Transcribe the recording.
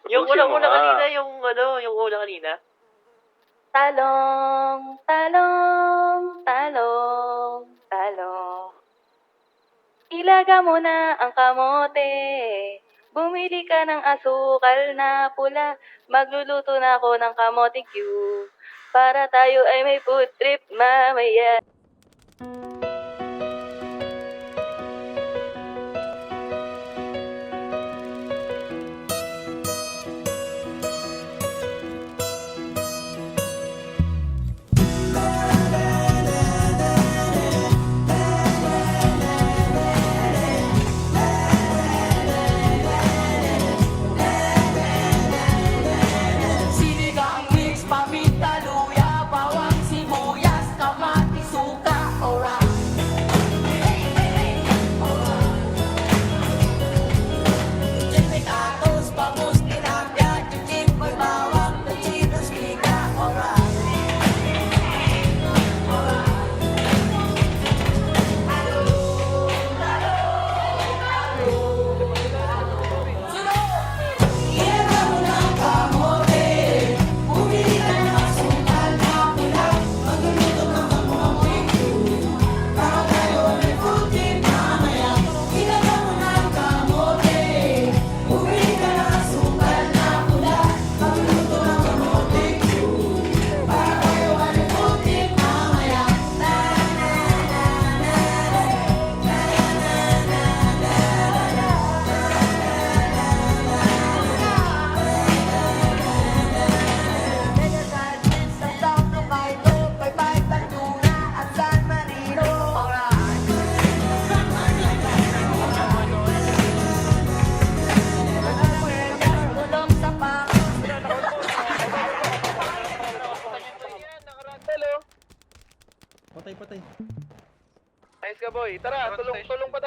Yung Tapusin mo unang-una nga. kanina, yung ano, yung una kanina. Talong, talong, talong, talong. Ilaga mo na ang kamote. Bumili ka ng asukal na pula. Magluluto na ako ng kamote cube. Para tayo ay may food trip mamaya. Sinigang mix, paminta, luya, bawang, sibuyas, kamatis, suka, alright. Chimikatos, bangus, tilapia, chichimpoy, bawang, pechitos, miga, alright. Ayos ka boy, tara, tulong pa tayo.